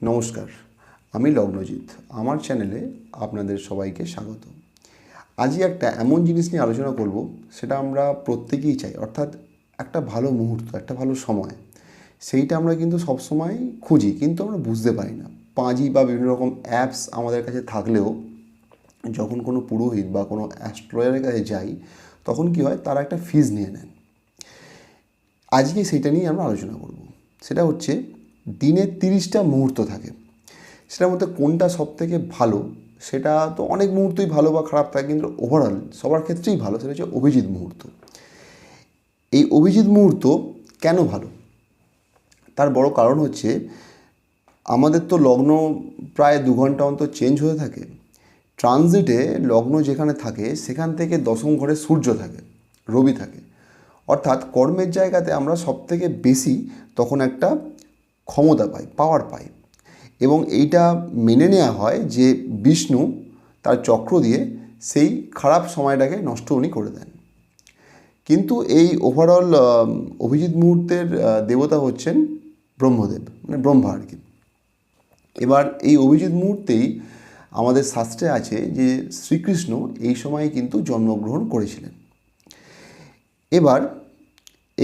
নমস্কার, আমি লগ্নজিৎ। আমার চ্যানেলে আপনাদের সবাইকে স্বাগত। আজই একটা এমন জিনিস নিয়ে আলোচনা করব, সেটা আমরা প্রত্যেকেই চাই, অর্থাৎ একটা ভালো মুহূর্ত, একটা ভালো সময়। সেইটা আমরা কিন্তু সবসময় খুঁজি, কিন্তু আমরা বুঝতে পারি না। পাঁজি বা বিভিন্ন রকম অ্যাপস আমাদের কাছে থাকলেও যখন কোনো পুরোহিত বা কোনো অ্যাস্ট্রোলজারের কাছে যাই, তখন কি হয়, তারা একটা ফিজ নিয়ে নেন। আজকে সেইটা নিয়ে আমরা আলোচনা করব। সেটা হচ্ছে, দিনে 30টা মুহূর্ত থাকে, সেটার মধ্যে কোনটা সবথেকে ভালো, সেটা তো অনেক মুহূর্তই ভালো বা খারাপ থাকে, কিন্তু ওভারঅল সবার ক্ষেত্রেই ভালো, সেটা হচ্ছে অভিজিৎ মুহূর্ত। এই অভিজিৎ মুহূর্ত কেন ভালো? তার বড় কারণ হচ্ছে, আমাদের তো লগ্ন প্রায় 2 ঘন্টা অন্তর চেঞ্জ হয়ে থাকে। ট্রানজিটে লগ্ন যেখানে থাকে সেখান থেকে দশম ঘরে সূর্য থাকে, রবি থাকে। অর্থাৎ কর্মের জায়গাতে আমরা সবথেকে বেশি তখন একটা ক্ষমতা পাই, পাওয়ার পাই। এবং এইটা মেনে নেওয়া হয় যে বিষ্ণু তার চক্র দিয়ে সেই খারাপ সময়টাকে নষ্ট উনি করে দেন। কিন্তু এই ওভারঅল অভিজিৎ মুহূর্তের দেবতা হচ্ছেন ব্রহ্মদেব, মানে ব্রহ্মা আর কি। এবার এই অভিজিৎ মুহূর্তেই আমাদের শাস্ত্রে আছে যে শ্রীকৃষ্ণ এই সময়ে কিন্তু জন্মগ্রহণ করেছিলেন। এবার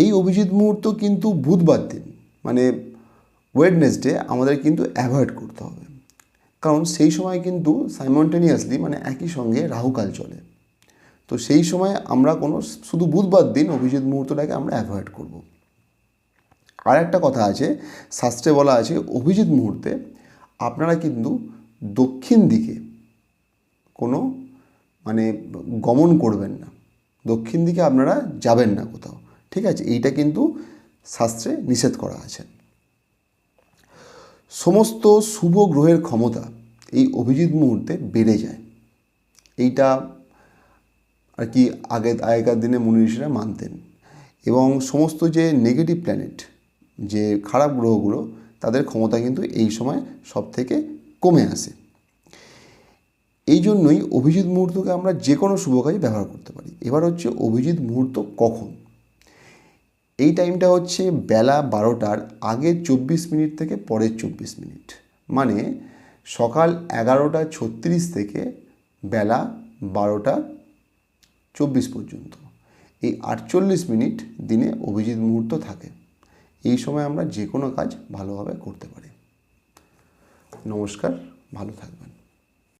এই অভিজিৎ মুহূর্ত কিন্তু বুধবার দিন, মানে ওয়েডনেসডে আমাদের কিন্তু অ্যাভয়েড করতে হবে। কারণ সেই সময় কিন্তু সাইমনটেনিয়াসলি, মানে একই সঙ্গে রাহুকাল চলে। তো সেই সময় আমরা শুধু বুধবার দিন অভিজিৎ মুহূর্তটাকে আমরা অ্যাভয়েড করব। আর একটা কথা আছে, শাস্ত্রে বলা আছে অভিজিৎ মুহূর্তে আপনারা কিন্তু দক্ষিণ দিকে কোনো মানে গমন করবেন না, দক্ষিণ দিকে আপনারা যাবেন না কোথাও, ঠিক আছে? এইটা কিন্তু শাস্ত্রে নিষেধ করা আছে। সমস্ত শুভ গ্রহের ক্ষমতা এই অভিজিৎ মুহূর্তে বেড়ে যায়। এইটা আর কি আগেকার দিনে মুনি ঋষিরা মানতেন। এবং সমস্ত যে নেগেটিভ প্ল্যানেট, যে খারাপ গ্রহগুলো, তাদের ক্ষমতা কিন্তু এই সময় সব থেকে কমে আসে। এই জন্যই অভিজিৎ মুহূর্তকে আমরা যে কোনো শুভ কাজে ব্যবহার করতে পারি। এবার হচ্ছে অভিজিৎ মুহূর্ত কখন? এই টাইমটা হচ্ছে বেলা 12টার আগের 24 মিনিট থেকে পরের 24 মিনিট, মানে সকাল 11:36 থেকে বেলা 12:24 পর্যন্ত। এই 48 মিনিট দিনে অভিজিৎ মুহূর্ত থাকে। এই সময় আমরা যে কোনো কাজ ভালোভাবে করতে পারি। নমস্কার, ভালো থাকবেন।